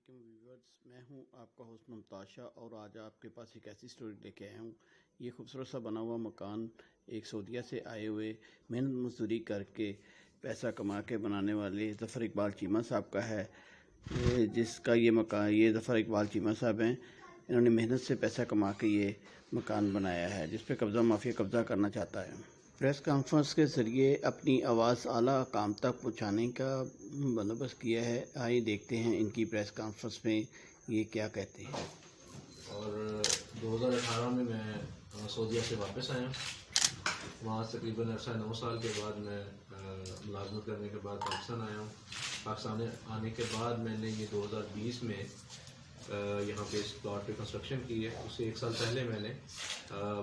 वालेकुम व्यूवर्स, मैं हूं आपका होस्ट मुमताज़ शाह और आज आपके पास एक ऐसी स्टोरी लेके आया हूं। ये खूबसूरत सा बना हुआ मकान एक सऊदीया से आए हुए मेहनत मजदूरी करके पैसा कमा के बनाने वाले ज़फ़र इकबाल चीमा साहब का है। जिसका ये मकान, ये ज़फ़र इकबाल चीमा साहब हैं। इन्होंने मेहनत से पैसा कमा के ये मकान बनाया है जिस पे कब्ज़ा माफिया कब्ज़ा करना चाहता है। प्रेस कॉन्फ्रेंस के ज़रिए अपनी आवाज़ आला काम तक पहुँचाने का बंदोबस्त किया है। आइए देखते हैं इनकी प्रेस कॉन्फ्रेंस में ये क्या कहते हैं। और 2018 में मैं सऊदीया से वापस आया। वहाँ तकरीबन अर्सा 9 साल के बाद मैं मुलाजमत करने के बाद पाकिस्तान आया हूँ। पाकिस्तान आने के बाद मैंने ये 2020 में यहाँ पे इस प्लॉट पे कंस्ट्रक्शन की है। उससे 1 साल पहले मैंने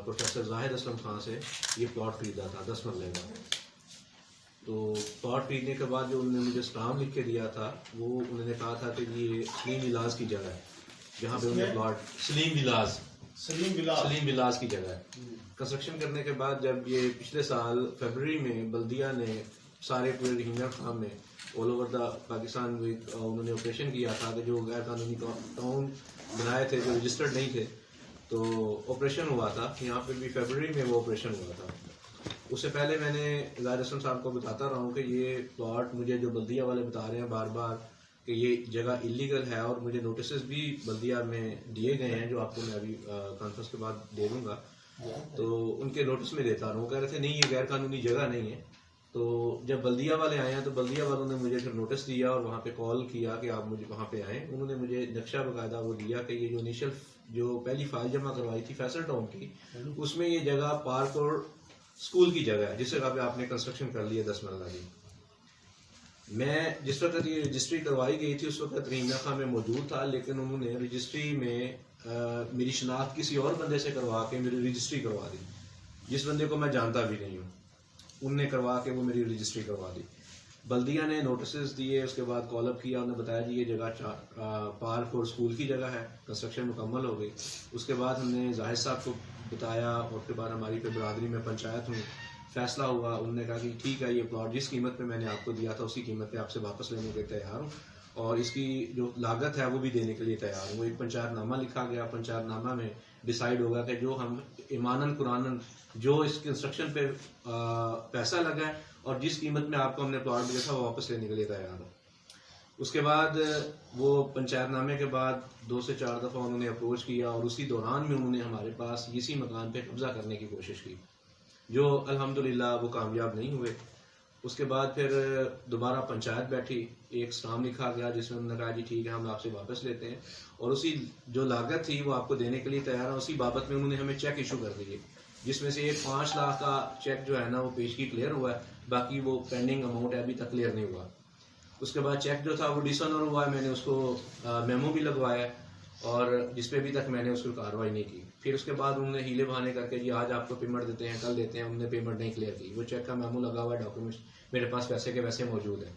प्रोफेसर जाहिद असलम खान से ये प्लॉट खरीदा था 10 मरले का। तो प्लॉट खरीदने के बाद जो उन्होंने मुझे स्टाम्प लिख के दिया था, वो उन्होंने कहा था कि ये सलीम विलास की जगह है, जहाँ पे उन्होंने प्लॉट सलीम विलास की जगह है। कंस्ट्रक्शन करने के बाद जब ये पिछले साल फरवरी में बल्दिया ने सारे पूरे रोहिंग्या खाम में ऑल ओवर द पाकिस्तान उन्होंने ऑपरेशन किया था कि जो गैर कानूनी टाउन बनाए थे जो रजिस्टर्ड नहीं थे, तो ऑपरेशन हुआ था। यहाँ पे भी फरवरी में वो ऑपरेशन हुआ था। उससे पहले मैंने जाहिद असलम साहब को बताता रहा हूँ कि ये प्लॉट मुझे जो बल्दिया वाले बता रहे हैं बार बार कि ये जगह इलीगल है, और मुझे नोटिस भी बल्दिया में दिए गए हैं जो आपको मैं अभी कॉन्फ्रेंस के बाद दे दूँगा। तो उनके नोटिस में देता रहा हूँ, कह रहे थे नहीं ये गैर कानूनी जगह नहीं है। तो जब बल्दिया वाले आए हैं तो बल्दिया वालों ने मुझे फिर नोटिस दिया और वहाँ पे कॉल किया कि आप मुझे वहाँ पे आएँ। उन्होंने मुझे नक्शा बाकायदा वो दिया कि ये जो इनिशियल जो पहली फाइल जमा करवाई थी फैसल टाउन की, उसमें ये जगह पार्क और स्कूल की जगह है जिस जगह पे आपने कंस्ट्रक्शन कर लिया 10 मरला की। मैं जिस वक्त ये रजिस्ट्री करवाई गई थी उस वक्त रोहिंग्या खां में मौजूद था, लेकिन उन्होंने रजिस्ट्री में मेरी शनाख्त किसी और बंदे से करवा के मेरी रजिस्ट्री करवा दी, जिस बंदे को मैं जानता भी नहीं हूँ। उनने करवा के वो मेरी रजिस्ट्री करवा दी। बल्दिया ने नोटिस दिए, उसके बाद कॉलअप किया, उन्होंने बताया जी ये जगह पार्क और स्कूल की जगह है, कंस्ट्रक्शन मुकम्मल हो गई। उसके बाद हमने जाहिद साहब को बताया और उसके बाद हमारी पे बरादरी में पंचायत हुई, फैसला हुआ। उन्होंने कहा कि ठीक है ये प्लॉट जिस कीमत पे मैंने आपको दिया था उसी कीमत पे आपसे वापस लेने के तैयार हूँ, और इसकी जो लागत है वो भी देने के लिए तैयार हूँ। वो एक पंचायतनामा लिखा गया, पंचायतनामा में डिसाइड होगा कि जो हम ईमानन कुरानन जो इस कंस्ट्रक्शन पे पैसा लगा है और जिस कीमत में आपको हमने प्लॉट दिया था वो वापस लेने के लिए तैयार हो। उसके बाद वो पंचायतनामे के बाद 2 से 4 दफ़ा उन्होंने अप्रोच किया और उसी दौरान में उन्होंने हमारे पास इसी मकान पे कब्जा करने की कोशिश की, जो अल्हम्दुलिल्लाह वो कामयाब नहीं हुए। उसके बाद फिर दोबारा पंचायत बैठी, एक स्टाम्प लिखा गया जिसमें उन्होंने कहा जी ठीक है हम आपसे वापस लेते हैं, और उसी जो लागत थी वो आपको देने के लिए तैयार है। उसी बाबत में उन्होंने हमें चेक इशू कर दिए, जिसमें से एक 5 लाख का चेक जो है ना वो पेशगी क्लियर हुआ है, बाकी वो पेंडिंग अमाउंट है अभी तक क्लियर नहीं हुआ। उसके बाद चेक जो था वो डिसऑनर हुआ है, मैंने उसको मेमो भी लगवाया और जिसपे अभी तक मैंने उसको कार्रवाई नहीं की। फिर उसके बाद उन्होंने हीले बहाने करके जी आज आपको पेमेंट देते हैं कल देते हैं, उन्होंने पेमेंट नहीं क्लियर की। वो चेक का मेमो लगा हुआ है, डॉक्यूमेंट्स मेरे पास पैसे के वैसे मौजूद हैं।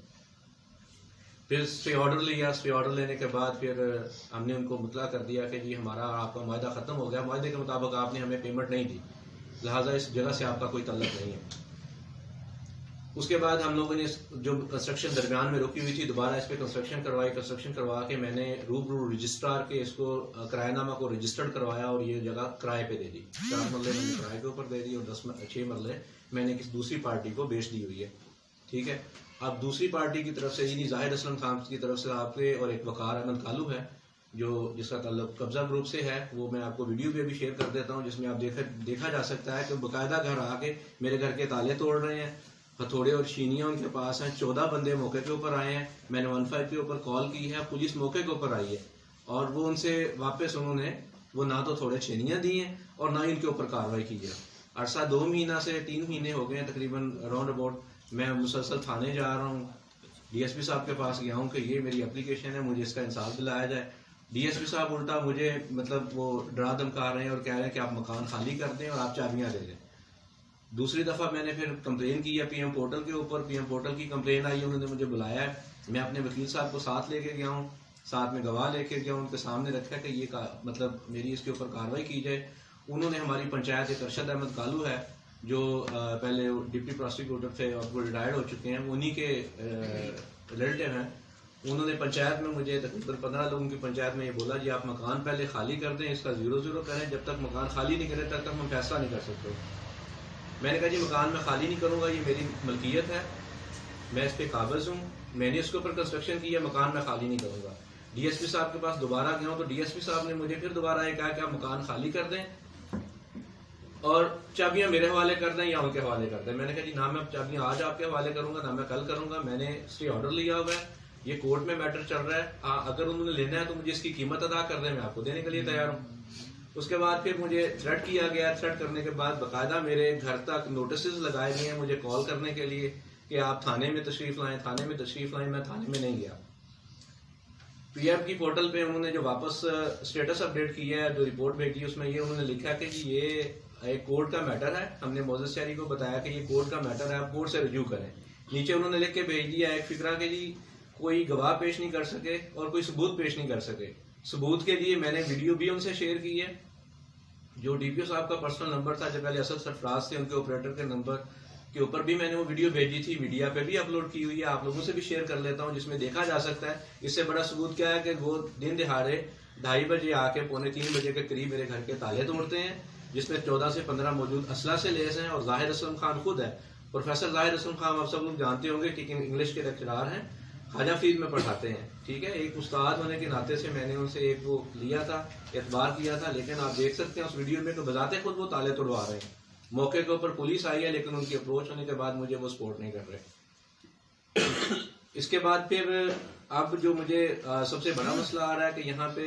फिर स्टे ऑर्डर लिया, स्टे ऑर्डर लेने के बाद फिर हमने उनको मुतला कर दिया कि जी हमारा आपका मुआहदा ख़त्म हो गया, मुआहदे के मुताबिक आपने हमें पेमेंट नहीं दी, लिहाजा इस जगह से आपका कोई तल्लक नहीं है। उसके बाद हम लोगों ने जो कंस्ट्रक्शन दरमियान में रुकी हुई थी दोबारा इस पर कंस्ट्रक्शन करवाई। कंस्ट्रक्शन करवा के मैंने रूबरू रजिस्ट्रार के इसको किरायानामा को रजिस्टर्ड करवाया और ये जगह किराए पे दे दी। 4 मरले मैंने किराए के ऊपर दे दी और 6 मरले मैंने किसी दूसरी पार्टी को बेच दी हुई है। ठीक है, अब दूसरी पार्टी की तरफ से यानी जाहिद असलम खान की तरफ से आपके और एक वकार अहमद कालू है जो जिसका ताल्लुक कब्जा ग्रुप से है, वो मैं आपको वीडियो पे भी शेयर कर देता हूँ, जिसमें आप देखा जा सकता है कि बाकायदा घर आके मेरे घर के ताले तोड़ रहे हैं, हथौड़े और शीनियाँ उनके पास हैं। 14 बंदे मौके के ऊपर आए हैं, मैंने 15 के ऊपर कॉल की है, पुलिस मौके के ऊपर आई है और वो उनसे वापस उन्होंने वो ना तो थोड़े छेनियाँ दी हैं और ना ही उनके ऊपर कार्रवाई की है। अरसा 2 महीना से 3 महीने हो गए हैं तकरीबन राउंड अबाउट। मैं मुसलसल थाने जा रहा हूँ, DSP साहब के पास गया हूँ कि ये मेरी एप्लीकेशन है, मुझे इसका इंसाफ दिलाया जाए। DSP साहब उल्टा मुझे मतलब वो डरा धमका रहे हैं और कह रहे हैं कि आप मकान खाली कर दें और आप चाबियाँ दे दें। दूसरी दफ़ा मैंने फिर कंप्लेन की है PM पोर्टल के ऊपर, PM पोर्टल की कंप्लेन आई है, उन्होंने मुझे बुलाया है। मैं अपने वकील साहब को साथ लेके गया हूँ, साथ में गवाह लेके गया हूँ, उनके सामने रखा कि ये मतलब मेरी इसके ऊपर कार्रवाई की जाए। उन्होंने हमारी पंचायत एक अरशद अहमद कालू है जो पहले डिप्टी प्रोसिक्यूटर थे और वो रिटायर्ड हो चुके हैं, उन्हीं के रिलेटिव हैं, उन्होंने पंचायत में मुझे तकरीबन 15 लोगों की पंचायत में ये बोला जी आप मकान पहले खाली कर दें, इसका 0-0 करें, जब तक मकान खाली नहीं करें तब तक हम फैसला नहीं कर सकते। मैंने कहा जी मकान मैं खाली नहीं करूँगा, ये मेरी मलकियत है, मैं इस पर काबिज हूँ, मैंने इसके ऊपर कंस्ट्रक्शन किया, मकान मैं खाली नहीं करूँगा। डीएसपी साहब के पास दोबारा गया हूँ तो डीएसपी साहब ने मुझे फिर दोबारा ये कहा कि आप मकान खाली कर दें और चाबियां मेरे हवाले कर दें या उनके हवाले कर दें। मैंने कहा जी ना मैं चाबियां आज आपके हवाले करूंगा ना मैं कल करूंगा, मैंने स्टे ऑर्डर लिया हुआ है, ये कोर्ट में मैटर चल रहा है, अगर उन्होंने लेना है तो मुझे इसकी कीमत अदा कर दें, मैं आपको देने के लिए तैयार हूँ। उसके बाद फिर मुझे थ्रेट किया गया, थ्रेट करने के बाद बाकायदा मेरे घर तक नोटिस लगाए गए हैं मुझे कॉल करने के लिए कि आप थाने में तशरीफ लाएं, थाने में तशरीफ लाएं। मैं थाने में नहीं गया। पीएफ की पोर्टल पे उन्होंने जो वापस स्टेटस अपडेट किया है, जो रिपोर्ट भेजी, उसमें ये उन्होंने लिखा कि जी ये एक कोर्ट का मैटर है, हमने मोज़ेज़ शहरी को बताया कि ये कोर्ट का मैटर है, आप कोर्ट से रिव्यू करें। नीचे उन्होंने लिख के भेज दिया एक फिक्रा कि जी कोई गवाह पेश नहीं कर सके और कोई सबूत पेश नहीं कर सके। सबूत के लिए मैंने वीडियो भी उनसे शेयर की है, जो डीपीओ साहब का पर्सनल नंबर था, जो पहले असद सरफराज थे, उनके ऑपरेटर के नंबर के ऊपर भी मैंने वो वीडियो भेजी थी, मीडिया पे भी अपलोड की हुई है, आप लोगों से भी शेयर कर लेता हूँ, जिसमें देखा जा सकता है। इससे बड़ा सबूत क्या है कि वो दिन दिहाड़े 2:30 बजे आके 2:45 बजे के करीब मेरे घर के ताले तोड़ते हैं, जिसमें 14 से 15 मौजूद असला से लेस हैं और जाहिर असलम खान खुद है। प्रोफेसर जाहिर असलम खान आप सब लोग जानते होंगे कि इंग्लिश के लेक्चरार हैं, खाजा फील्ड में पढ़ाते हैं, ठीक है। एक उस्ताद होने के नाते से मैंने उनसे एक वो लिया था, एतबार किया था, लेकिन आप देख सकते हैं उस वीडियो में कि बजाते खुद वो ताले तोड़वा रहे हैं। मौके के ऊपर पुलिस आई है, लेकिन उनकी अप्रोच होने के बाद मुझे वो सपोर्ट नहीं कर रहे। इसके बाद फिर अब जो मुझे सबसे बड़ा मसला आ रहा है कि यहाँ पे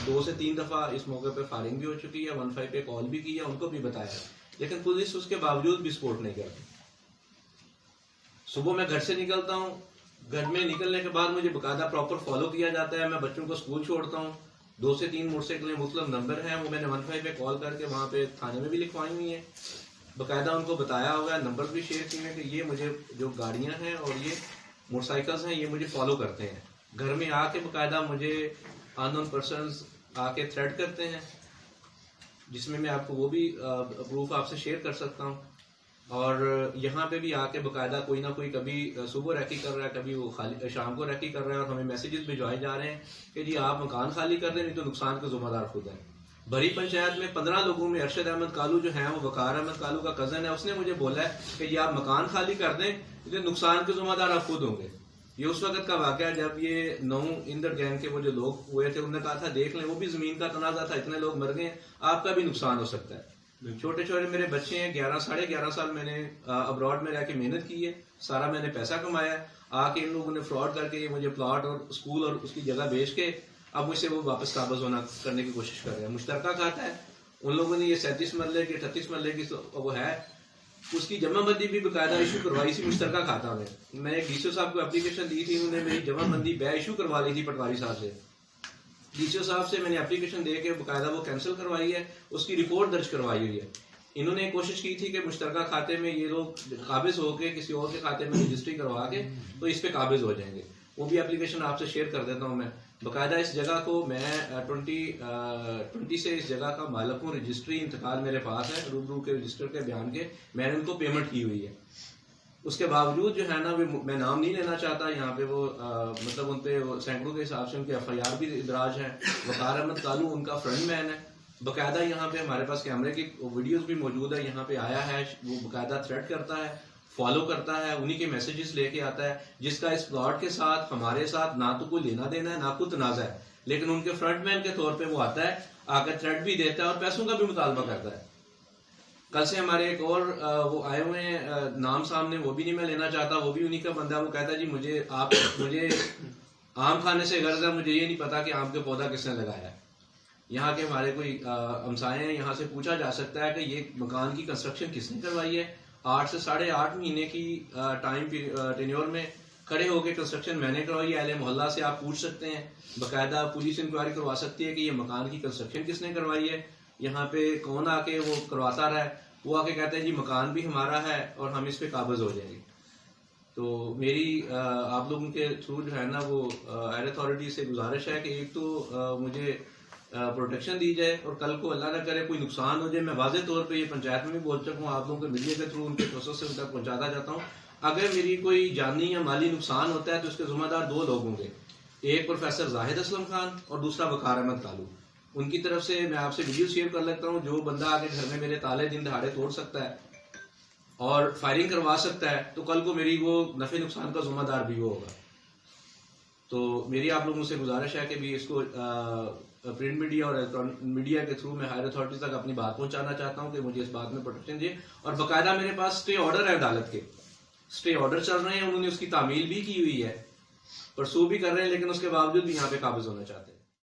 2 से 3 दफा इस मौके पे फायरिंग भी हो चुकी है, 15 पे कॉल भी की है, उनको भी बताया, लेकिन पुलिस उसके बावजूद भी सपोर्ट नहीं करती। सुबह मैं घर से निकलता हूँ, घर में निकलने के बाद मुझे बकायदा प्रॉपर फॉलो किया जाता है, मैं बच्चों को स्कूल छोड़ता हूँ, 2 से 3 मोटरसाइकिलें मुतलब नंबर हैं, वो मैंने 15 पे कॉल करके वहाँ पे थाने में भी लिखवाई हुई है, बकायदा उनको बताया हुआ है, नंबर भी शेयर किए हैं कि ये मुझे जो गाड़ियाँ हैं और ये मोटरसाइकिल्स हैं ये मुझे फॉलो करते हैं। घर में आके बकायदा मुझे अननोन पर्सन्स आके थ्रेट करते हैं, जिसमें मैं आपको वो भी प्रूफ आपसे शेयर कर सकता हूँ। और यहाँ पे भी आके बकायदा कोई ना कोई कभी सुबह रैकी कर रहा है, कभी वो खाली शाम को रैकी कर रहा है, और हमें मैसेजेस भिजवाए जा रहे हैं कि जी आप मकान खाली कर दें, नहीं तो नुकसान का जिम्मेदार खुद है। भरी पंचायत में 15 लोगों में अरशद अहमद कालू जो है, वो वकार अहमद कालू का कजन है, उसने मुझे बोला है कि ये आप मकान खाली कर दें, तो नुकसान के जिम्मेदार आप खुद होंगे। ये उस वक्त का वाकया जब ये 9 इंदर गैंग के वो जो लोग हुए थे, उन्होंने कहा था देख लें, वो भी जमीन का तनाजा था, इतने लोग मर गए, आपका भी नुकसान हो सकता है। छोटे छोटे मेरे बच्चे हैं, 11 साढ़े 11 साल मैंने अब्रॉड में रह के मेहनत की है, सारा मैंने पैसा कमाया है, आके इन लोगों ने फ्रॉड करके ये मुझे प्लॉट और स्कूल और उसकी जगह बेच के अब मुझसे वो वापस काबज होना करने की कोशिश कर रहे हैं। मुश्तरका खाता है, उन लोगों ने ये 37 मरले की 38 मरले की वो है, उसकी जमाबंदी भी बाकायदा इशू करवाई थी मुश्तरका खाता में। मैं एक डीसीओ साहब को एप्लीकेशन दी थी, उन्होंने मेरी जमाबंदी बै इशू करवा ली थी पटवारी साहब से। डीसीओ साहब से मैंने एप्लीकेशन दे के बाकायदा वो कैंसिल करवाई है, उसकी रिपोर्ट दर्ज करवाई हुई है। इन्होंने कोशिश की थी कि मुश्तरका खाते में ये लोग काबिज होके किसी और के खाते में रजिस्ट्री करवा के तो इस पे काबिज हो जाएंगे। वो भी एप्लीकेशन आपसे शेयर कर देता हूँ मैं। बाकायदा इस जगह को मैं 20 से इस जगह का मालिक हूँ, रजिस्ट्री इंतकाल मेरे पास है, रूबरू के रजिस्टर के बयान के, मैंने उनको पेमेंट की हुई है। उसके बावजूद जो है ना, मैं नाम नहीं लेना चाहता यहाँ पे, वो मतलब उन पे सैकड़ों के हिसाब से उनके FIR भी दराज है। वकार अहमद कालू उनका फ्रंट मैन है, बाकायदा यहाँ पे हमारे पास कैमरे की वीडियोस भी मौजूद है, यहाँ पे आया है, वो बाकायदा थ्रेट करता है, फॉलो करता है, उन्हीं के मैसेजेस लेके आता है, जिसका इस प्लॉट के साथ हमारे साथ ना तो कोई लेना देना है ना कोई तनाजा है, लेकिन उनके फ्रंटमैन के तौर पे वो आता है, आकर थ्रेट भी देता है और पैसों का भी मुतालबा करता है। कल से हमारे एक और वो आए हुए हैं, नाम सामने वो भी नहीं मैं लेना चाहता, वो भी उन्हीं का बंदा, वो कहता है जी मुझे आम खाने से गर्ज है, मुझे ये नहीं पता कि आम के पौधा किसने लगाया है। यहाँ के हमारे कोई हमसाए हैं, यहाँ से पूछा जा सकता है कि ये मकान की कंस्ट्रक्शन किसने करवाई है। 8 से 8.5 महीने की टाइम टेन्योर में खड़े होकर कंस्ट्रक्शन मैंने करवाई है। अहले मोहल्ला से आप पूछ सकते हैं, बाकायदा पुलिस इंक्वायरी करवा सकती है कि ये मकान की कंस्ट्रक्शन किसने करवाई है, यहाँ पे कौन आके वो करवाता रहा है। वो आके कहते हैं जी मकान भी हमारा है और हम इस पे काबिज हो जाएंगे। तो मेरी आप लोगों के थ्रू जो है ना, वो एयर अथॉरिटी से गुजारिश है कि एक तो मुझे प्रोटेक्शन दी जाए, और कल को अल्लाह ना करे कोई नुकसान हो जाए। मैं वाज़े तौर पे ये पंचायत में भी बोल चुका हूँ, आप लोगों के मीडिया के थ्रू उनके प्रोसेस से उनका पहुंचाता जाता हूँ, अगर मेरी कोई जानी या माली नुकसान होता है तो उसके जिम्मेदार 2 लोग होंगे, एक प्रोफेसर जाहिद असलम खान और दूसरा वकार अहमद कालू। उनकी तरफ से मैं आपसे वीडियो शेयर कर लेता हूँ। जो बंदा आके घर में मेरे ताले दिन दहाड़े तोड़ सकता है और फायरिंग करवा सकता है, तो कल को मेरी वो नफे नुकसान का जिम्मेदार भी वो होगा। तो मेरी आप लोगों से गुजारिश है कि भी इसको प्रिंट मीडिया और इलेक्ट्रॉनिक मीडिया के थ्रू मैं हायर अथॉरिटी तक अपनी बात पहुंचाना चाहता हूं कि मुझे इस बात में प्रोटेक्शन चाहिए। और बाकायदा मेरे पास स्टे ऑर्डर है, अदालत के स्टे ऑर्डर चल रहे हैं, उन्होंने उसकी तामील भी की हुई है, परसू भी कर रहे हैं, लेकिन उसके बावजूद भी यहाँ पे काबिज होना चाहते हैं।